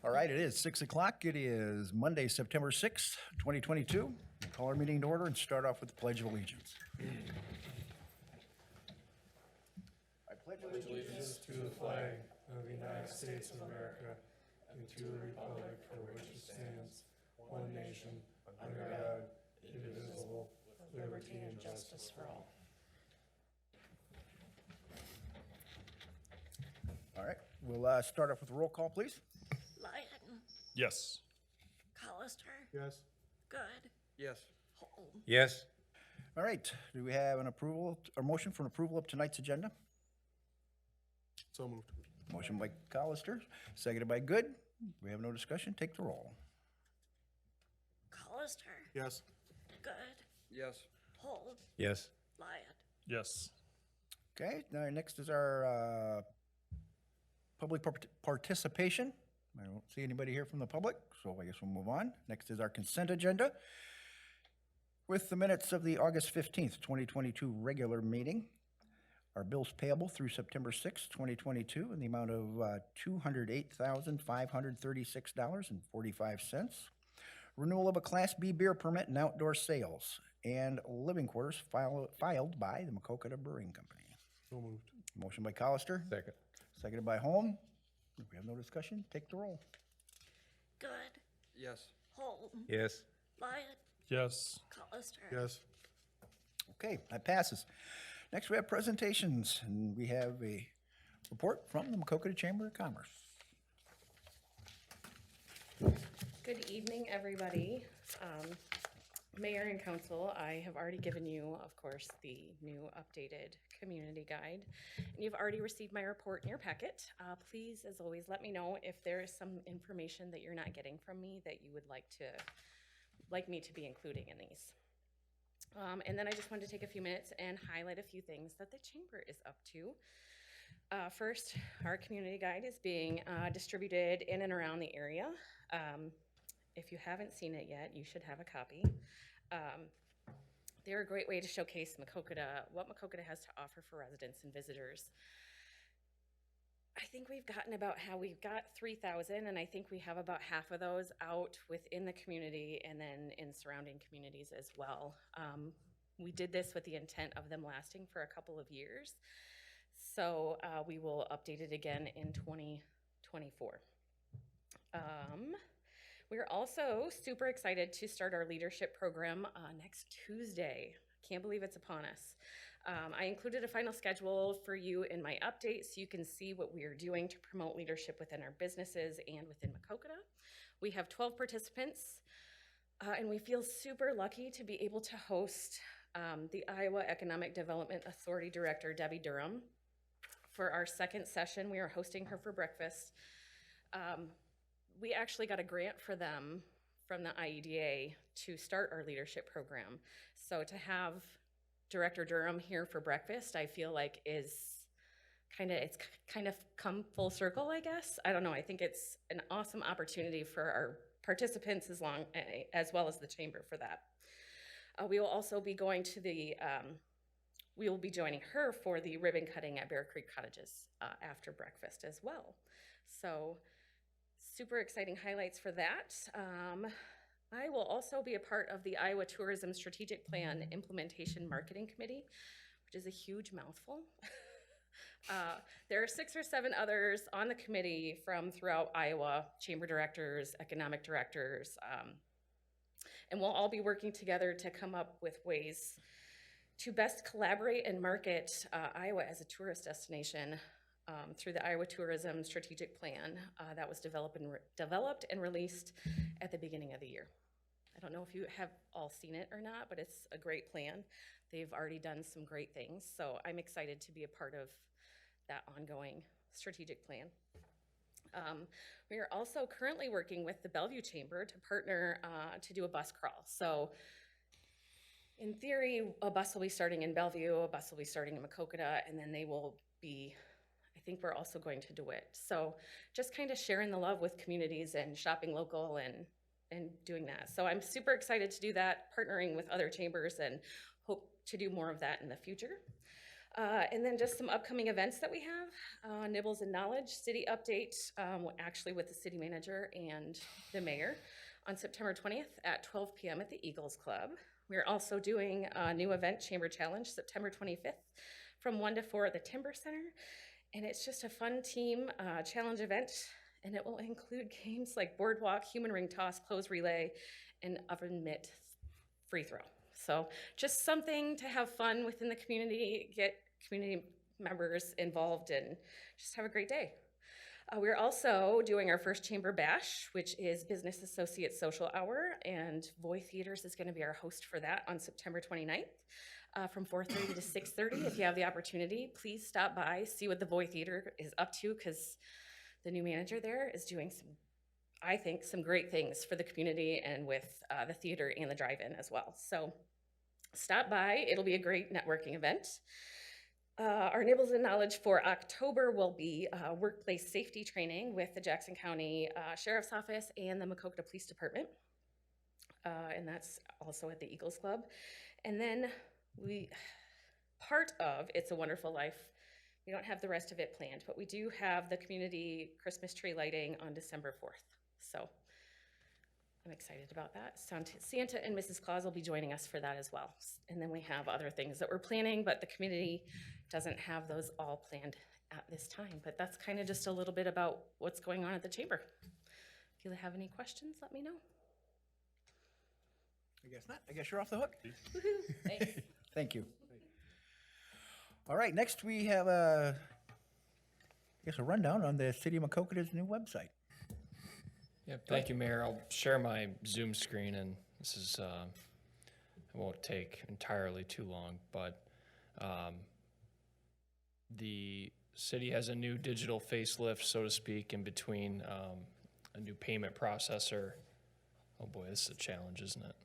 All right, it is 6 o'clock. It is Monday, September 6th, 2022. We'll call our meeting to order and start off with the Pledge of Allegiance. I pledge Allegiance to the flag of the United States of America and to the republic for which it stands, one nation, under God, indivisible, with liberty and justice for all. All right, we'll start off with a roll call, please. Lyon, Yes. Collister, Yes. Good, Yes. Holm. Yes. All right, do we have an approval, or motion for an approval of tonight's agenda? So moved. Motion by Collister, seconded by Good. We have no discussion. Take the roll. Collister, Yes. Good, Yes. Holm, Yes. Lyon. Yes. Okay, now next is our public participation. I don't see anybody here from the public, so I guess we'll move on. Next is our consent agenda with the minutes of the August 15th, 2022 regular meeting. Our bills payable through September 6th, 2022 in the amount of $208,536.45. Renewal of a Class B beer permit and outdoor sales and living quarters filed by the Maquoketa Brewing Company. So moved. Motion by Collister, Second. seconded by Holm. We have no discussion. Take the roll. Good, Yes. Holm, Yes. Lyon, Yes. Collister. Yes. Okay, that passes. Next, we have presentations, and we have a report from the Maquoketa Chamber of Commerce. Good evening, everybody. Mayor and Council, I have already given you, of course, the new updated community guide. And you've already received my report in your packet. Please, as always, let me know if there is some information that you're not getting from me that you would like me to be including in these. And then I just wanted to take a few minutes and highlight a few things that the Chamber is up to. First, our community guide is being distributed in and around the area. If you haven't seen it yet, you should have a copy. They're a great way to showcase Maquoketa, what Maquoketa has to offer for residents and visitors. I think we've gotten about how we've got 3,000, and I think we have about half of those out within the community and then in surrounding communities as well. We did this with the intent of them lasting for a couple of years. So we will update it again in 2024. We're also super excited to start our leadership program next Tuesday. Can't believe it's upon us. I included a final schedule for you in my update so you can see what we are doing to promote leadership within our businesses and within Maquoketa. We have 12 participants, and we feel super lucky to be able to host the Iowa Economic Development Authority Director, Debbie Durham. For our second session, we are hosting her for breakfast. We actually got a grant for them from the IEDA to start our leadership program. So to have Director Durham here for breakfast, I feel like it's kind of come full circle, I guess. I don't know. I think it's an awesome opportunity for our participants as well as the chamber for that. We will also be going to we will be joining her for the ribbon cutting at Bear Creek Cottages after breakfast as well. So super exciting highlights for that. I will also be a part of the Iowa Tourism Strategic Plan Implementation Marketing Committee, which is a huge mouthful. There are 6 or 7 others on the committee from throughout Iowa, chamber directors, economic directors, and we'll all be working together to come up with ways to best collaborate and market Iowa as a tourist destination through the Iowa Tourism Strategic Plan that was developed and released at the beginning of the year. I don't know if you have all seen it or not, but it's a great plan. They've already done some great things, so I'm excited to be a part of that ongoing strategic plan. We are also currently working with the Bellevue Chamber to partner to do a bus crawl. So in theory, a bus will be starting in Bellevue, a bus will be starting in Maquoketa, and then they will be, I think we're also going to DeWitt. So just kind of sharing the love with communities and shopping local and doing that. So I'm super excited to do that, partnering with other chambers, and hope to do more of that in the future. And then just some upcoming events that we have. Nibbles and Knowledge, city update, actually with the city manager and the mayor on September 20th at 12 p.m. at the Eagles Club. We're also doing a new event, Chamber Challenge, September 25th from 1 to 4 at the Timber Center. And it's just a fun team challenge event, and it will include games like boardwalk, human ring toss, clothes relay, and oven mitt free throw. So just something to have fun within the community, get community members involved, and just have a great day. We're also doing our first Chamber Bash, which is Business Associate Social Hour, and Voy Theaters is going to be our host for that on September 29th from 4:30 to 6:30. If you have the opportunity, please stop by, see what the Voy Theater is up to, because the new manager there is doing some, I think, some great things for the community and with the theater and the drive-in as well. So stop by. It'll be a great networking event. Our Nibbles and Knowledge for October will be workplace safety training with the Jackson County Sheriff's Office and the Maquoketa Police Department. And that's also at the Eagles Club. And then part of It's a Wonderful Life, we don't have the rest of it planned, but we do have the community Christmas tree lighting on December 4th. So I'm excited about that. Santa and Mrs. Claus will be joining us for that as well. And then we have other things that we're planning, but the community doesn't have those all planned at this time. But that's kind of just a little bit about what's going on at the chamber. If you have any questions, let me know. I guess not. I guess you're off the hook. Woohoo, thanks. Thank you. All right, next we have I guess a rundown on the City of Maquoketa's new website. Yeah, thank you, Mayor. I'll share my Zoom screen, and this is, it won't take entirely too long, but the city has a new digital facelift, so to speak, in between a new payment processor. Oh boy, this is a challenge, isn't it?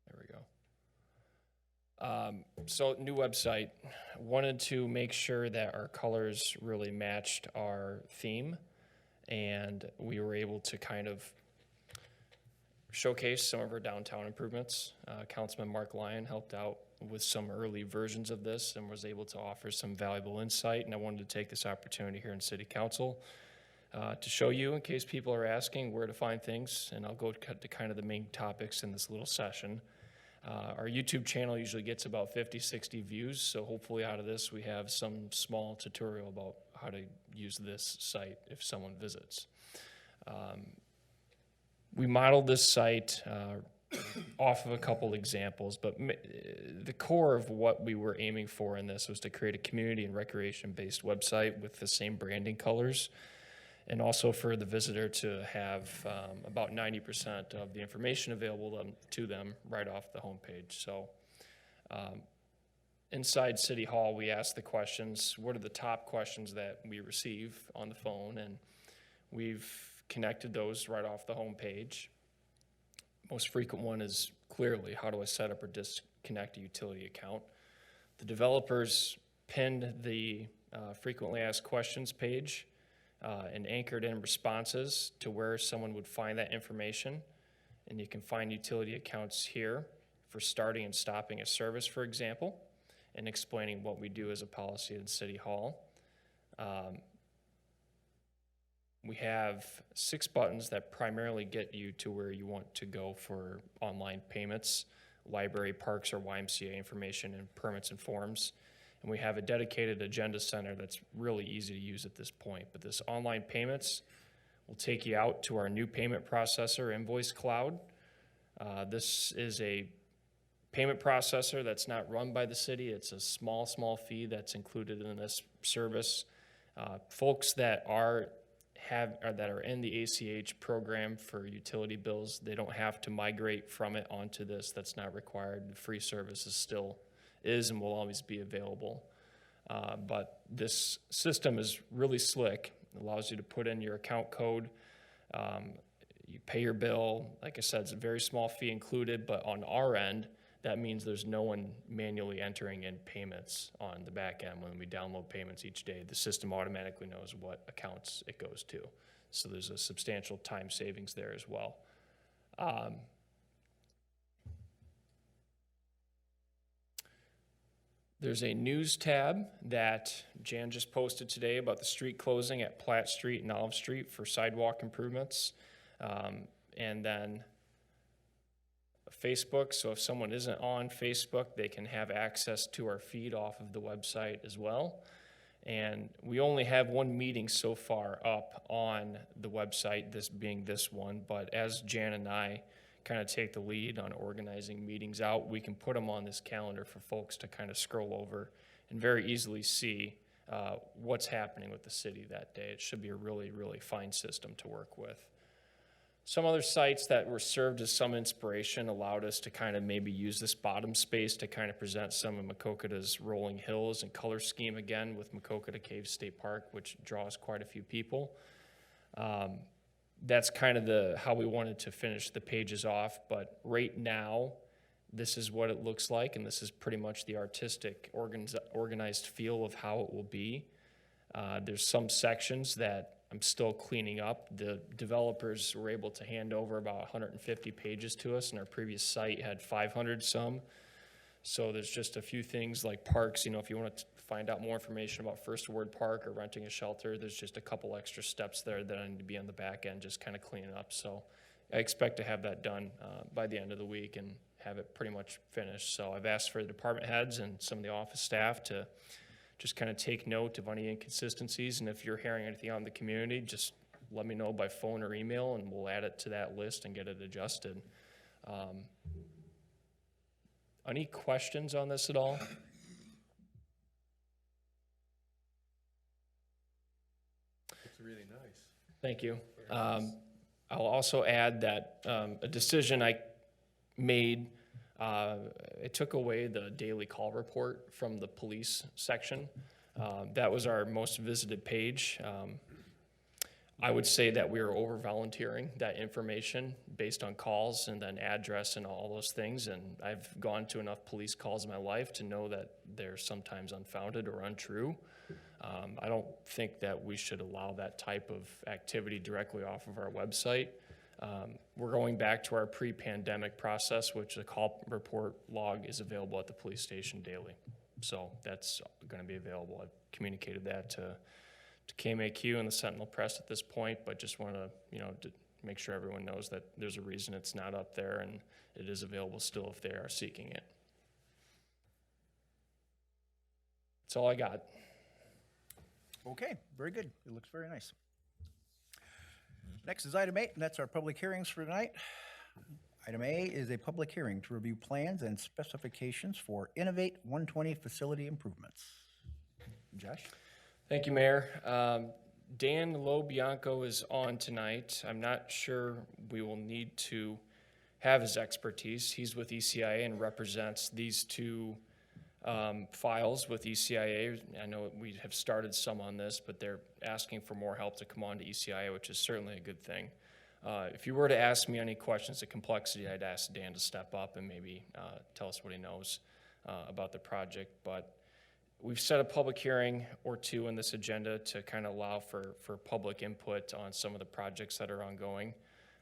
There we go. So new website. Wanted to make sure that our colors really matched our theme, and we were able to kind of showcase some of our downtown improvements. Councilman Mark Lyon helped out with some early versions of this and was able to offer some valuable insight, and I wanted to take this opportunity here in City Council to show you, in case people are asking where to find things, and I'll go to kind of the main topics in this little session. Our YouTube channel usually gets about 50, 60 views, so hopefully out of this we have some small tutorial about how to use this site if someone visits. We modeled this site off of a couple examples, but the core of what we were aiming for in this was to create a community and recreation-based website with the same branding colors, and also for the visitor to have about 90% of the information available to them right off the homepage. So inside City Hall, we asked the questions, what are the top questions that we receive on the phone, and we've connected those right off the homepage. Most frequent one is clearly, how do I set up or disconnect a utility account? The developers pinned the frequently asked questions page and anchored in responses to where someone would find that information. And you can find utility accounts here for starting and stopping a service, for example, and explaining what we do as a policy at City Hall. We have 6 buttons that primarily get you to where you want to go for online payments, library, parks, or YMCA information, and permits and forms. And we have a dedicated agenda center that's really easy to use at this point. But this online payments will take you out to our new payment processor, Invoice Cloud. This is a payment processor that's not run by the city. It's a small fee that's included in this service. Folks that are in the ACH program for utility bills, they don't have to migrate from it onto this. That's not required. The free service is and will always be available. But this system is really slick. It allows you to put in your account code. You pay your bill. Like I said, it's a very small fee included, but on our end, that means there's no one manually entering in payments on the back end. When we download payments each day, the system automatically knows what accounts it goes to. So there's a substantial time savings there as well. There's a news tab that Jan just posted today about the street closing at Platt Street and Olive Street for sidewalk improvements. And then Facebook, so if someone isn't on Facebook, they can have access to our feed off of the website as well. And we only have one meeting so far up on the website, this being this one, but as Jan and I kind of take the lead on organizing meetings out, we can put them on this calendar for folks to kind of scroll over and very easily see what's happening with the city that day. It should be a really, really fine system to work with. Some other sites that were served as some inspiration allowed us to kind of maybe use this bottom space to kind of present some of Maquoketa's rolling hills and color scheme again with Maquoketa Cave State Park, which draws quite a few people. That's kind of how we wanted to finish the pages off, but right now, this is what it looks like, and this is pretty much the artistic, organized feel of how it will be. There's some sections that I'm still cleaning up. The developers were able to hand over about 150 pages to us, and our previous site had 500 some. So there's just a few things like parks, if you want to find out more information about First Ward Park or renting a shelter, there's just a couple extra steps there that I need to be on the back end, just kind of cleaning up. So I expect to have that done by the end of the week and have it pretty much finished. So I've asked for the department heads and some of the office staff to just kind of take note of any inconsistencies. And if you're hearing anything out in the community, just let me know by phone or email, and we'll add it to that list and get it adjusted. Any questions on this at all? It's really nice. Thank you. I'll also add that a decision I made, it took away the daily call report from the police section. That was our most visited page. I would say that we were over volunteering that information based on calls and then address and all those things. And I've gone to enough police calls in my life to know that they're sometimes unfounded or untrue. I don't think that we should allow that type of activity directly off of our website. We're going back to our pre-pandemic process, which the call report log is available at the police station daily. So that's going to be available. I've communicated that to KMAQ and the Sentinel Press at this point, but just want to, to make sure everyone knows that there's a reason it's not up there and it is available still if they are seeking it. That's all I got. Okay, very good. It looks very nice. Next is item 8, and that's our public hearings for tonight. Item A is a public hearing to review plans and specifications for Innovate 120 facility improvements. Josh? Thank you, Mayor. Dan LoBianco is on tonight. I'm not sure we will need to have his expertise. He's with ECIA and represents these two files with ECIA. I know we have started some on this, but they're asking for more help to come on to ECIA, which is certainly a good thing. If you were to ask me any questions of complexity, I'd ask Dan to step up and maybe tell us what he knows about the project. But we've set a public hearing or two in this agenda to kind of allow for public input on some of the projects that are ongoing.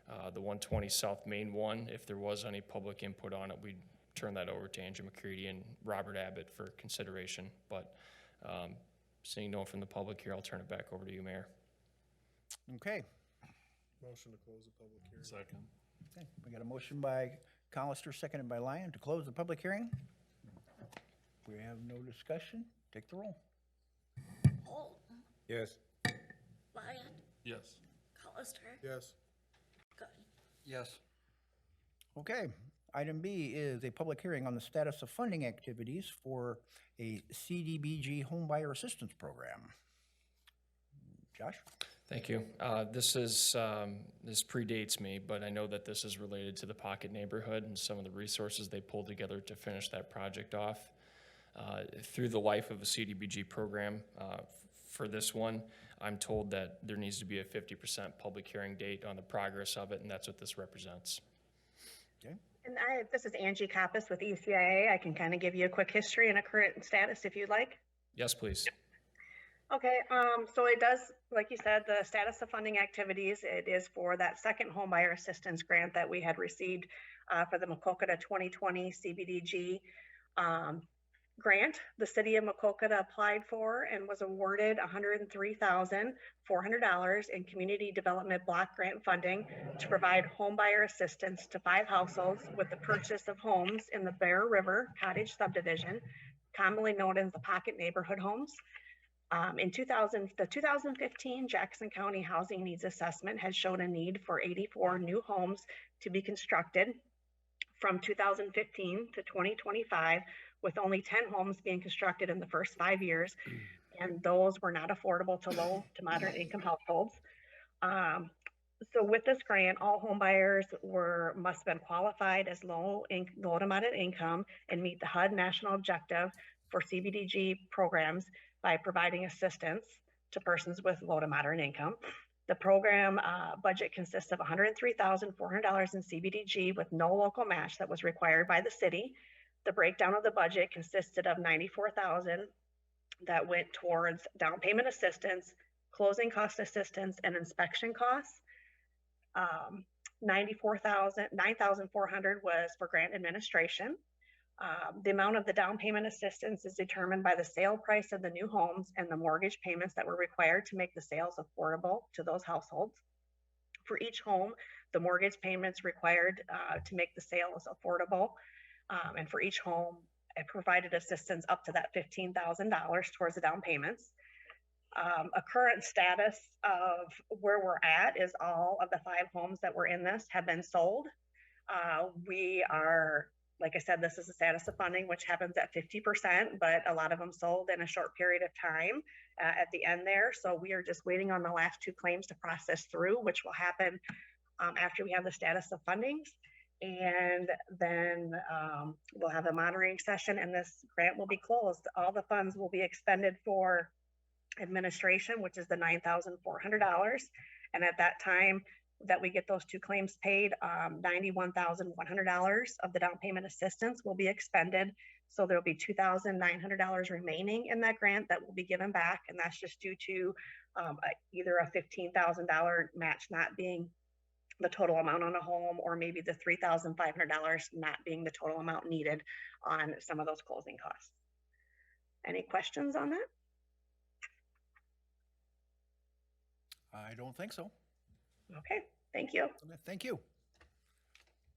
The 120 South Main one, if there was any public input on it, we'd turn that over to Andrew McCready and Robert Abbott for consideration. But seeing no one from the public here, I'll turn it back over to you, Mayor. Okay. Motion to close the public hearing. Second. Okay. We got a motion by Colister, seconded by Lyon, to close the public hearing. We have no discussion. Take the roll. Holt, Yes. Lyon, Yes. Colister, Yes. Good. Yes. Okay. Item B is a public hearing on the status of funding activities for a CDBG Homebuyer Assistance Program. Josh? Thank you. This predates me, but I know that this is related to the Pocket neighborhood and some of the resources they pulled together to finish that project off. Through the life of a CDBG program, for this one, I'm told that there needs to be a 50% public hearing date on the progress of it, and that's what this represents. Okay. And this is Angie Kappas with ECIA. I can kind of give you a quick history and a current status if you'd like. Yes, please. Okay, so it does, like you said, the status of funding activities, it is for that second homebuyer assistance grant that we had received for the Maquoketa 2020 CBDG. grant the city of Maquoketa applied for and was awarded $103,400 in community development block grant funding to provide homebuyer assistance to 5 households with the purchase of homes in the Bear River Cottage subdivision, commonly known as the Pocket Neighborhood Homes. The 2015 Jackson County Housing Needs Assessment has shown a need for 84 new homes to be constructed from 2015 to 2025, with only 10 homes being constructed in the first 5 years, and those were not affordable to low to moderate income households. So with this grant, all home buyers must have been qualified as low to moderate income and meet the HUD national objective for CDBG programs by providing assistance to persons with low to moderate income. The program budget consists of $103,400 in CDBG with no local match that was required by the city. The breakdown of the budget consisted of $94,000 that went towards down payment assistance, closing cost assistance, and inspection costs. $9,400 was for grant administration. The amount of the down payment assistance is determined by the sale price of the new homes and the mortgage payments that were required to make the sales affordable to those households. For each home, the mortgage payments required to make the sales affordable. And for each home, it provided assistance up to that $15,000 towards the down payments. A current status of where we're at is all of the 5 homes that were in this have been sold. We are, like I said, this is the status of funding, which happens at 50%, but a lot of them sold in a short period of time at the end there. So we are just waiting on the last 2 claims to process through, which will happen after we have the status of fundings. And then we'll have a monitoring session and this grant will be closed. All the funds will be expended for administration, which is the $9,400. And at that time that we get those 2 claims paid, $91,100 of the down payment assistance will be expended. So there'll be $2,900 remaining in that grant that will be given back. And that's just due to either a $15,000 match not being the total amount on a home, or maybe the $3,500 not being the total amount needed on some of those closing costs. Any questions on that? I don't think so. Okay, thank you. Thank you.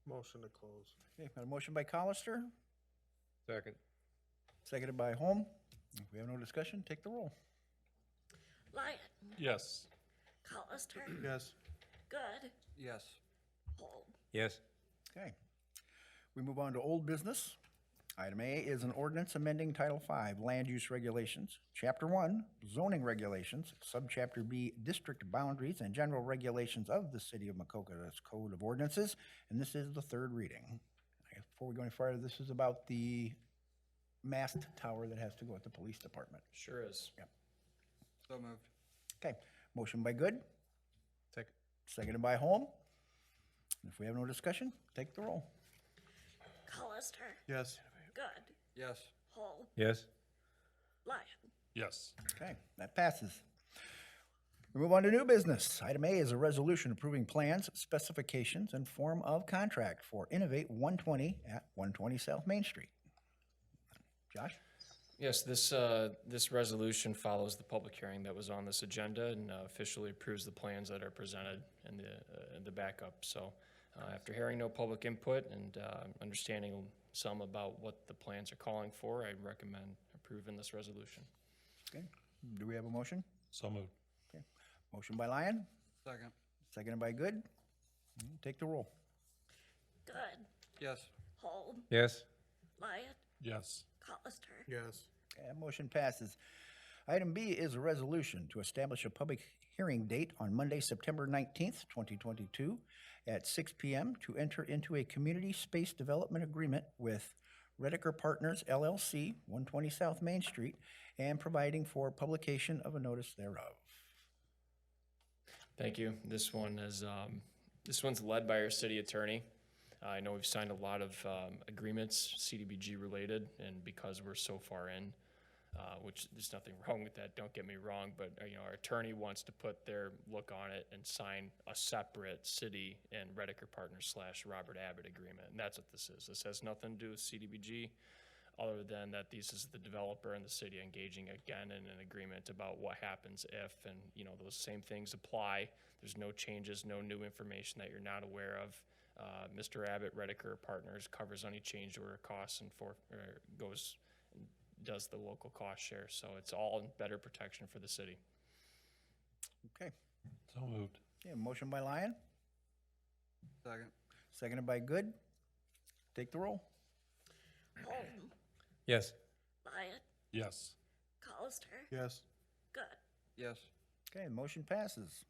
Motion to close. Okay, got a motion by Colister, Second. seconded by Holm. If we have no discussion, take the roll. Lyon, Yes. Colister, Yes. Good, Yes. Holm. Yes. Okay. We move on to old business. Item A is an ordinance amending Title V, Land Use Regulations, Chapter 1, Zoning Regulations, Subchapter B, District Boundaries and General Regulations of the City of Maquoketa's Code of Ordinances, and this is the 3rd reading. I guess before we go any farther, this is about the mast tower that has to go at the police department. Sure is. So moved. Okay, motion by Good, Second. seconded by Holm. If we have no discussion, take the roll. Colister, Yes. Good, Yes. Holm, Yes. Lyon. Yes. Okay, that passes. We move on to new business. Item A is a resolution approving plans, specifications, and form of contract for Innovate 120 at 120 South Main Street. Josh? Yes, this resolution follows the public hearing that was on this agenda and officially approves the plans that are presented in the backup. So after hearing no public input and understanding some about what the plans are calling for, I recommend approving this resolution. Okay, do we have a motion? So moved. Okay, motion by Lyon, Second. seconded by Good. Take the roll. Good, Yes. Holm, Yes. Lyon, Yes. Colister. Yes. Okay, that motion passes. Item B is a resolution to establish a public hearing date on Monday, September 19th, 2022 at 6 p.m. to enter into a community space development agreement with Redeker Partners LLC, 120 South Main Street, and providing for publication of a notice thereof. Thank you. This one's led by our city attorney. I know we've signed a lot of agreements, CDBG related, and because we're so far in, which there's nothing wrong with that, don't get me wrong, but our attorney wants to put their look on it and sign a separate city and Redeker Partners / Robert Abbott agreement, and that's what this is. This has nothing to do with CDBG. other than that this is the developer and the city engaging again in an agreement about what happens if, and, you know, those same things apply. There's no changes, no new information that you're not aware of. Mr. Abbott, Rediker Partners covers any change order costs and goes and does the local cost share. So it's all in better protection for the city. Okay. So moved. Okay, motion by Lyon, Second. seconded by Good. Take the roll. Holm, Yes. Wyatt, Yes. Colister, Yes. Good. Yes. Okay, motion passes.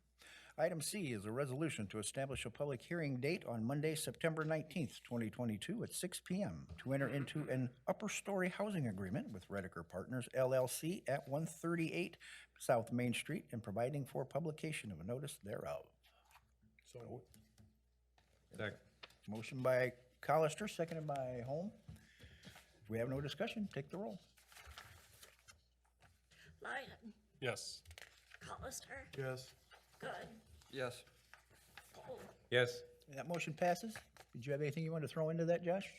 Item C is a resolution to establish a public hearing date on Monday, September 19th, 2022 at 6 PM to enter into an upper story housing agreement with Rediker Partners LLC at 138 South Main Street and providing for publication of a notice thereof. So moved. Second. Motion by Colister, seconded by Holm. If we have no discussion, take the roll. Lyon, Yes. Colister, Yes. Good. Yes. Holm, Yes. That motion passes. Did you have anything you wanted to throw into that, Josh?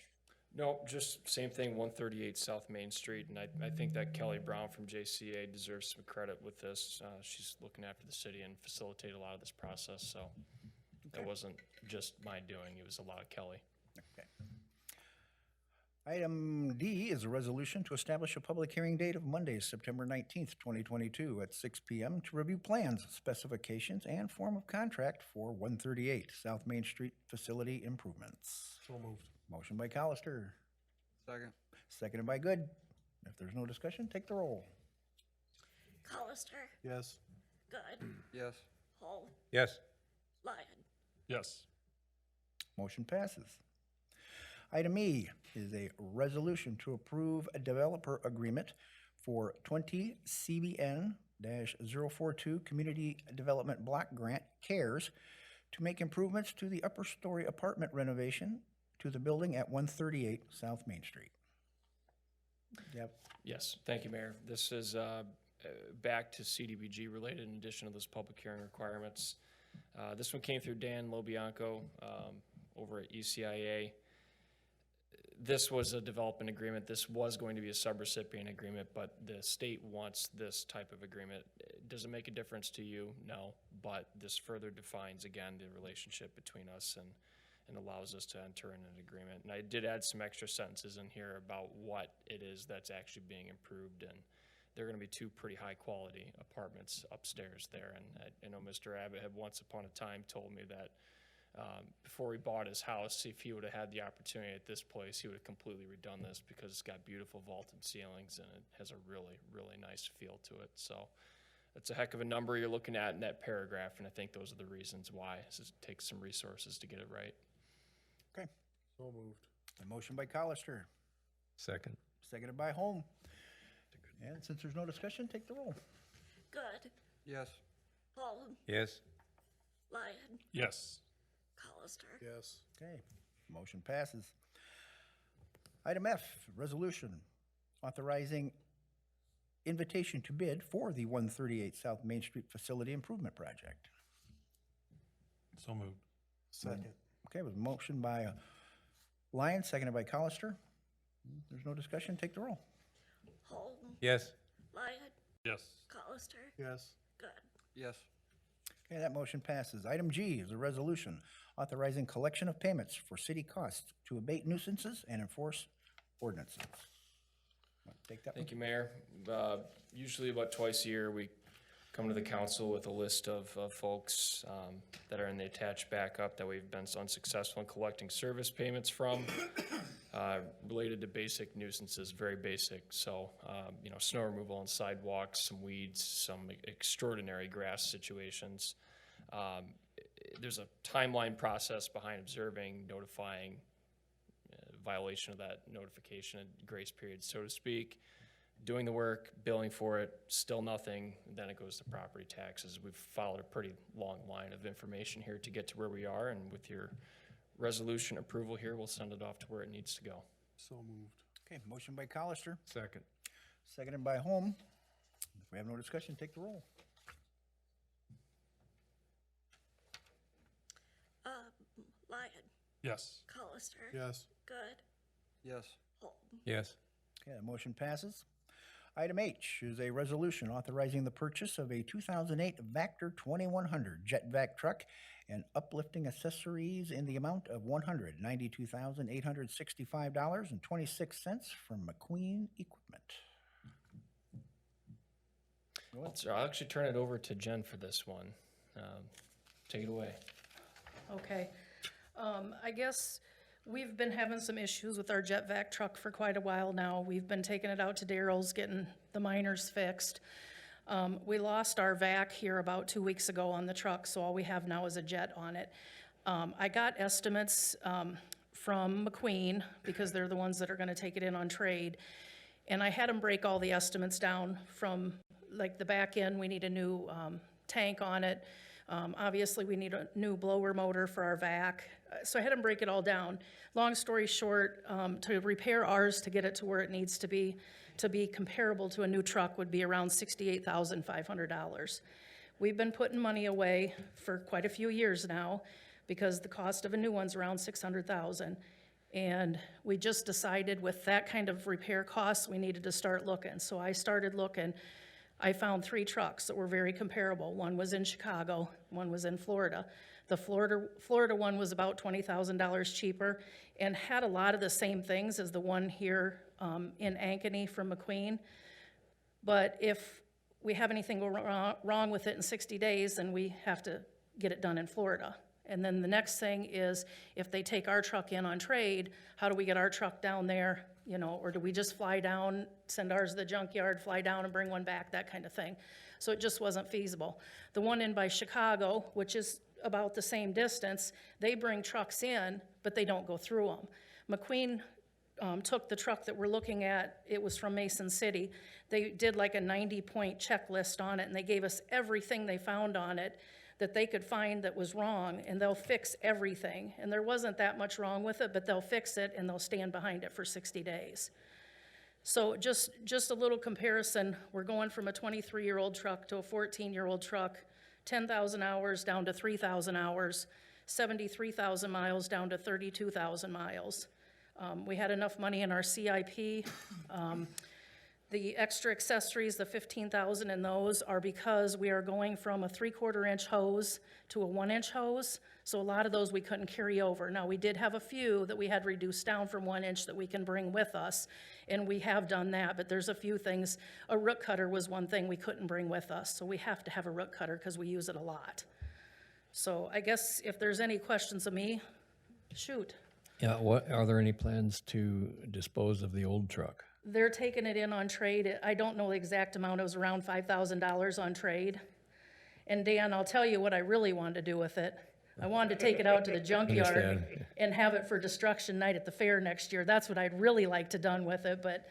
No, just same thing, 138 South Main Street, and I think that Kelly Brown from JCA deserves some credit with this. She's looking after the city and facilitate a lot of this process, so it wasn't just my doing, it was a lot of Kelly. Okay. Item D is a resolution to establish a public hearing date of Monday, September 19th, 2022 at 6 PM to review plans, specifications, and form of contract for 138 South Main Street facility improvements. So moved. Motion by Colister, Second. seconded by Good. If there's no discussion, take the roll. Colister, Yes. Good. Yes. Holm, Yes. Lyon, Yes. Motion passes. Item E is a resolution to approve a developer agreement for 20 CBN-042 Community Development Block Grant CARES to make improvements to the upper story apartment renovation to the building at 138 South Main Street. Yep. Yes, thank you, Mayor. This is back to CDBG related in addition to those public hearing requirements. This one came through Dan Lobianco over at ECIA. This was a development agreement. This was going to be a subrecipient agreement, but the state wants this type of agreement. Does it make a difference to you? No, but this further defines, again, the relationship between us and allows us to enter in an agreement. And I did add some extra sentences in here about what it is that's actually being improved, and they're gonna be two pretty high-quality apartments upstairs there. And I know Mr. Abbott had once upon a time told me that before he bought his house, if he would have had the opportunity at this place, he would have completely redone this because it's got beautiful vaulted ceilings and it has a really, really nice feel to it. So it's a heck of a number you're looking at in that paragraph, and I think those are the reasons why. It takes some resources to get it right. Okay. So moved. A motion by Colister, Second. seconded by Holm. And since there's no discussion, take the roll. Good. Yes. Holm, Yes. Lyon, Yes. Colister, Yes. Okay, motion passes. Item F, resolution authorizing invitation to bid for the 138 South Main Street Facility Improvement Project. So moved. Second. Okay, with motion by Lyon, seconded by Colister. There's no discussion, take the roll. Holm, Yes. Lyon, Yes. Colister, Yes. Good. Yes. Okay, that motion passes. Item G is a resolution authorizing collection of payments for city costs to abate nuisances and enforce ordinances. Take that one. Thank you, Mayor. Usually about twice a year, we come to the council with a list of folks that are in the attached backup that we've been unsuccessful in collecting service payments from related to basic nuisances, very basic. So, snow removal on sidewalks, some weeds, some extraordinary grass situations. There's a timeline process behind observing, notifying, violation of that notification and grace period, so to speak, doing the work, billing for it, still nothing, then it goes to property taxes. We've followed a pretty long line of information here to get to where we are, and with your resolution approval here, we'll send it off to where it needs to go. So moved. Okay, motion by Colister, Second. seconded by Holm. If we have no discussion, take the roll. Lyon, Yes. Colister, Yes. Good. Yes. Holm, Yes. Okay, the motion passes. Item H is a resolution authorizing the purchase of a 2008 Vector 2100 jet vac truck and uplifting accessories in the amount of $192,865.26 from McQueen Equipment. I'll actually turn it over to Jen for this one. Take it away. Okay. I guess we've been having some issues with our jet vac truck for quite a while now. We've been taking it out to Daryl's, getting the minors fixed. We lost our vac here about 2 weeks ago on the truck, so all we have now is a jet on it. I got estimates from McQueen, because they're the ones that are gonna take it in on trade. And I had them break all the estimates down from, like, the back end, we need a new tank on it. Obviously, we need a new blower motor for our vac. So I had them break it all down. Long story short, to repair ours, to get it to where it needs to be comparable to a new truck, would be around $68,500. We've been putting money away for quite a few years now, because the cost of a new one's around $600,000. And we just decided with that kind of repair costs, we needed to start looking. So I started looking. I found 3 trucks that were very comparable. One was in Chicago, one was in Florida. The Florida one was about $20,000 cheaper and had a lot of the same things as the one here in Ankeny from McQueen. But if we have anything go wrong with it in 60 days, then we have to get it done in Florida. And then the next thing is, if they take our truck in on trade, how do we get our truck down there, you know, or do we just fly down, send ours to the junkyard, fly down and bring one back, that kind of thing. So it just wasn't feasible. The one in by Chicago, which is about the same distance, they bring trucks in, but they don't go through them. McQueen took the truck that we're looking at, it was from Mason City. They did like a 90-point checklist on it, and they gave us everything they found on it that they could find that was wrong, and they'll fix everything. And there wasn't that much wrong with it, but they'll fix it and they'll stand behind it for 60 days. So just a little comparison, we're going from a 23-year-old truck to a 14-year-old truck, 10,000 hours down to 3,000 hours, 73,000 miles down to 32,000 miles. We had enough money in our CIP. The extra accessories, the 15,000 in those, are because we are going from a 3/4 inch hose to a 1-inch hose. So a lot of those we couldn't carry over. Now, we did have a few that we had reduced down from 1 inch that we can bring with us, and we have done that, but there's a few things. A root cutter was one thing we couldn't bring with us, so we have to have a root cutter because we use it a lot. So I guess if there's any questions of me, shoot. Yeah, are there any plans to dispose of the old truck? They're taking it in on trade. I don't know the exact amount. It was around $5,000 on trade. And Dan, I'll tell you what I really wanted to do with it. I wanted to take it out to the junkyard Understand. and have it for destruction night at the fair next year. That's what I'd really like to done with it, but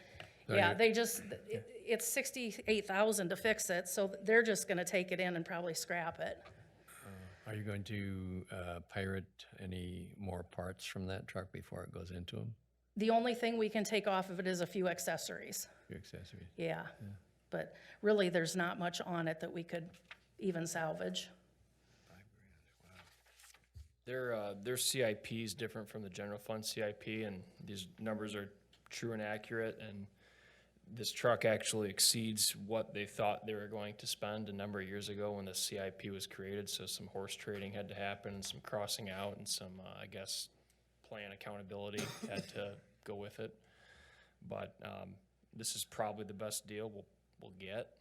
yeah, it's $68,000 to fix it, so they're just gonna take it in and probably scrap it. Are you going to pirate any more parts from that truck before it goes into them? The only thing we can take off of it is a few accessories. Your accessories? Yeah, but really, there's not much on it that we could even salvage. Their CIP is different from the general fund CIP, and these numbers are true and accurate, and this truck actually exceeds what they thought they were going to spend a number of years ago when the CIP was created, so some horse trading had to happen, and some crossing out, and some, I guess, plan accountability had to go with it. But this is probably the best deal we'll get.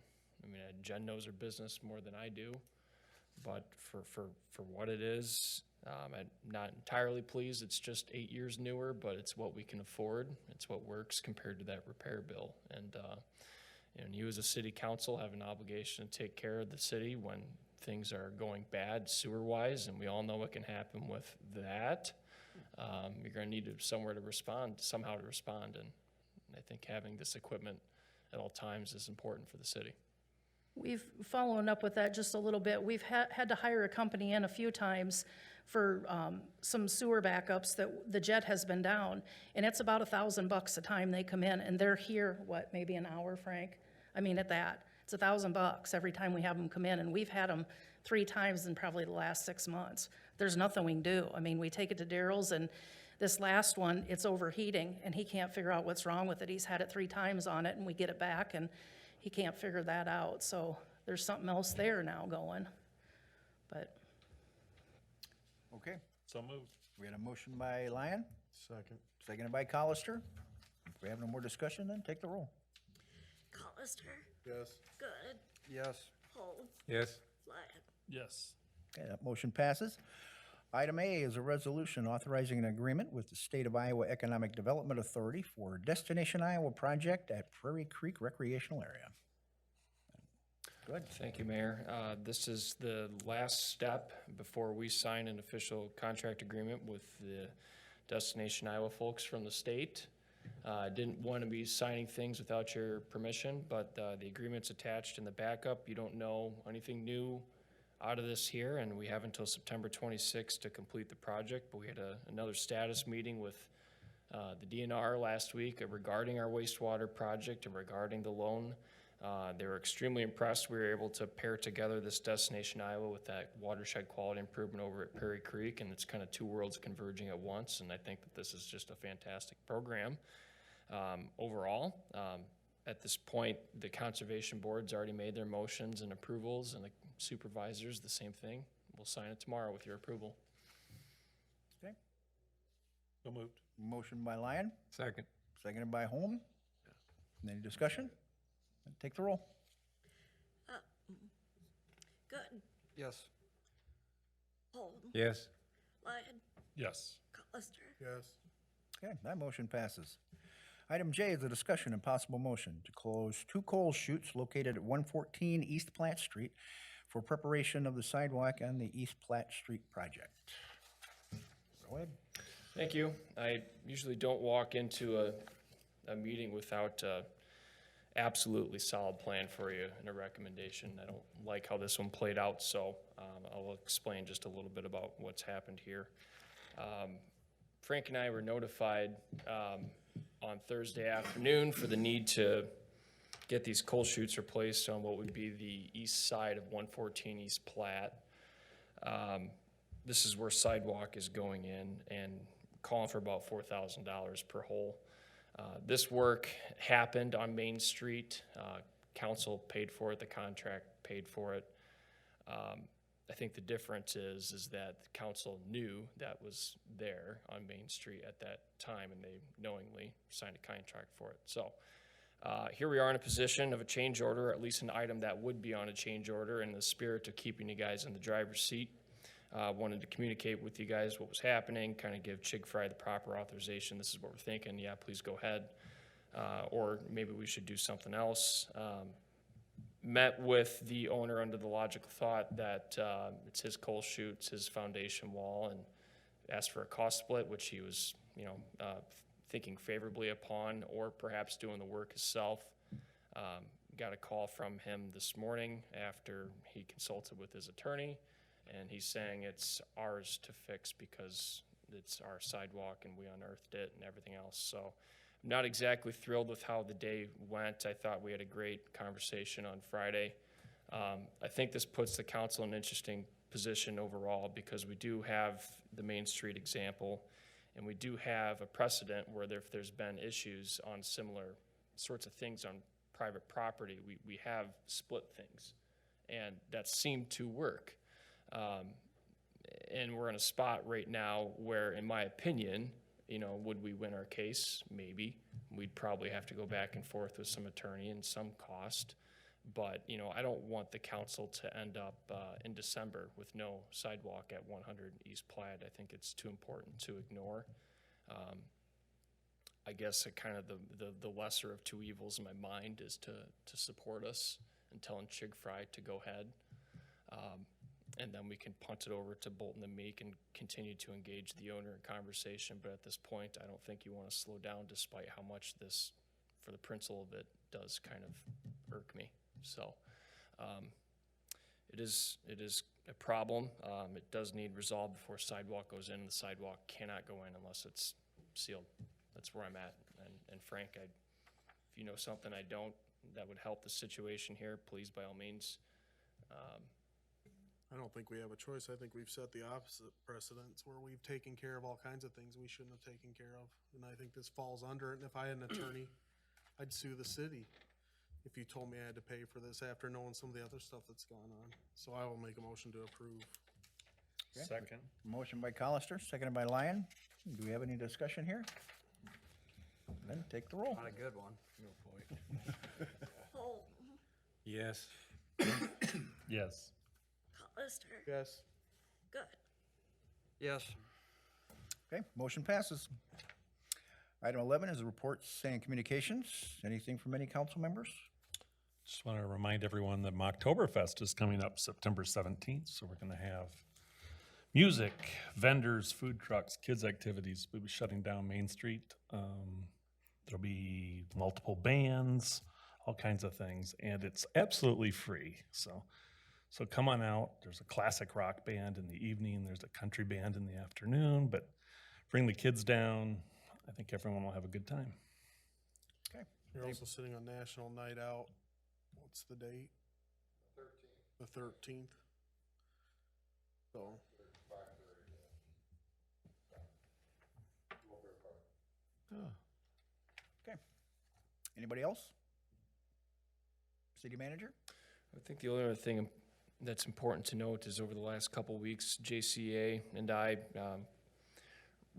I mean, Jen knows her business more than I do, but for what it is, I'm not entirely pleased. It's just 8 years newer, but it's what we can afford. It's what works compared to that repair bill. And you as a city council have an obligation to take care of the city when things are going bad sewer-wise, and we all know what can happen with that. You're going to need somehow to respond, and I think having this equipment at all times is important for the city. We've followed up with that just a little bit. We've had to hire a company in a few times for some sewer backups that the jet has been down, and it's about $1,000 a time they come in, and they're here, maybe an hour, Frank? I mean, at that, it's $1,000 every time we have them come in, and we've had them 3 times in probably the last 6 months. There's nothing we can do. I mean, we take it to Daryl's, and This last one, it's overheating, and he can't figure out what's wrong with it. He's had it 3 times on it, and we get it back, and he can't figure that out. So there's something else there now going. But Okay, So moved. we had a motion by Lyon, Second. seconded by Colister. If we have no more discussion, then take the roll. Colister, Yes. Good, Yes. Holm, Yes. Lyon. Yes. Okay, that motion passes. Item A is a resolution authorizing an agreement with the State of Iowa Economic Development Authority for Destination Iowa project at Prairie Creek Recreational Area. Good. Thank you, Mayor. This is the last step before we sign an official contract agreement with the Destination Iowa folks from the state. Didn't want to be signing things without your permission, but the agreement's attached in the backup. You don't know anything new out of this here, and we have until September 26th to complete the project. But we had another status meeting with the DNR last week regarding our wastewater project and regarding the loan. They were extremely impressed. We were able to pair together this Destination Iowa with that watershed quality improvement over at Prairie Creek, and it's kind of two worlds converging at once, and I think that this is just a fantastic program. Overall, at this point, the Conservation Board's already made their motions and approvals, and the supervisors, the same thing. We'll sign it tomorrow with your approval. Okay, So moved. motion by Lyon, Second. seconded by Holm. Any discussion? Then take the roll. Good, Yes. Holm, Yes. Lyon, Yes. Colister. Yes. Okay, that motion passes. Item J is a discussion and possible motion to close 2 coal chutes located at 114 East Platte Street for preparation of the sidewalk on the East Platte Street project. Go ahead. Thank you. I usually don't walk into a meeting without a absolutely solid plan for you and a recommendation. I don't like how this one played out, so I'll explain just a little bit about what's happened here. Frank and I were notified on Thursday afternoon for the need to get these coal chutes replaced on what would be the east side of 114 East Platte. This is where sidewalk is going in and calling for about $4,000 per hole. This work happened on Main Street. Council paid for it, the contract paid for it. I think the difference is that the council knew that was there on Main Street at that time, and they knowingly signed a contract for it. So here we are in a position of a change order, at least an item that would be on a change order, in the spirit of keeping you guys in the driver's seat. Wanted to communicate with you guys what was happening, kind of give Chig-Fry the proper authorization. This is what we're thinking. Yeah, please go ahead. Or maybe we should do something else. Met with the owner under the logical thought that it's his coal chutes, his foundation wall, and asked for a cost split, which he was, thinking favorably upon, or perhaps doing the work himself. Got a call from him this morning after he consulted with his attorney, and he's saying it's ours to fix because it's our sidewalk and we unearthed it and everything else. So I'm not exactly thrilled with how the day went. I thought we had a great conversation on Friday. I think this puts the council in an interesting position overall because we do have the Main Street example, and we do have a precedent where if there's been issues on similar sorts of things on private property, we have split things, and that seemed to work. And we're in a spot right now where, in my opinion, would we win our case? Maybe. We'd probably have to go back and forth with some attorney and some cost. But, I don't want the council to end up in December with no sidewalk at 100 East Platte. I think it's too important to ignore. I guess kind of the lesser of two evils in my mind is to support us and telling Chig-Fry to go ahead. And then we can punt it over to Bolton and Meek and continue to engage the owner in conversation. But at this point, I don't think you want to slow down despite how much this, for the principle of it, does kind of irk me. So it is a problem. It does need resolved before sidewalk goes in. The sidewalk cannot go in unless it's sealed. That's where I'm at. And Frank, if you know something I don't that would help the situation here, please, by all means, I don't think we have a choice. I think we've set the opposite precedents where we've taken care of all kinds of things we shouldn't have taken care of. And I think this falls under it. And if I had an attorney, I'd sue the city if you told me I had to pay for this after knowing some of the other stuff that's gone on. So I will make a motion to approve. Second. Motion by Colister, seconded by Lyon. Do we have any discussion here? Then take the roll. Not a good one. Holm, Yes. Yes. Colister, Yes. Good. Yes. Okay, motion passes. Item 11 is the reports and communications. Anything from any council members? Just want to remind everyone that Mocktoberfest is coming up September 17th, so we're going to have music, vendors, food trucks, kids' activities. We'll be shutting down Main Street. There'll be multiple bands, all kinds of things, and it's absolutely free. So come on out. There's a classic rock band in the evening. There's a country band in the afternoon, but bring the kids down. I think everyone will have a good time. Okay. You're also sitting on National Night Out. What's the date? The 13th. So. Okay. Anybody else? City manager? I think the only other thing that's important to note is over the last couple of weeks, JCA and I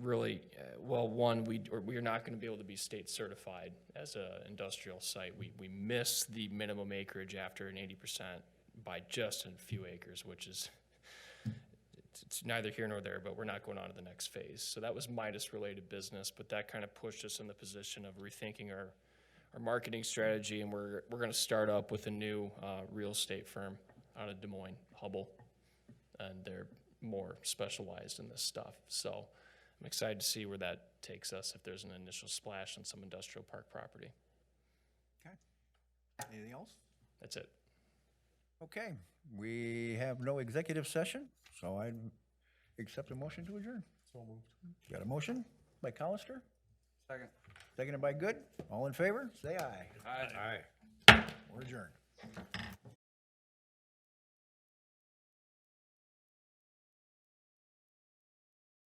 really, we are not going to be able to be state certified as an industrial site. We miss the minimum acreage after an 80% by just a few acres, which is, it's neither here nor there, but we're not going on to the next phase. So that was Midas-related business, but that kind of pushed us in the position of rethinking our marketing strategy, and we're going to start up with a new real estate firm out of Des Moines, Hubble, and they're more specialized in this stuff. So I'm excited to see where that takes us if there's an initial splash on some industrial park property. Okay. Anything else? That's it. Okay, we have no executive session, so I accept a motion to adjourn. So moved. Got a motion by Colister, Second. seconded by Good. All in favor, say aye. Aye. We're adjourned.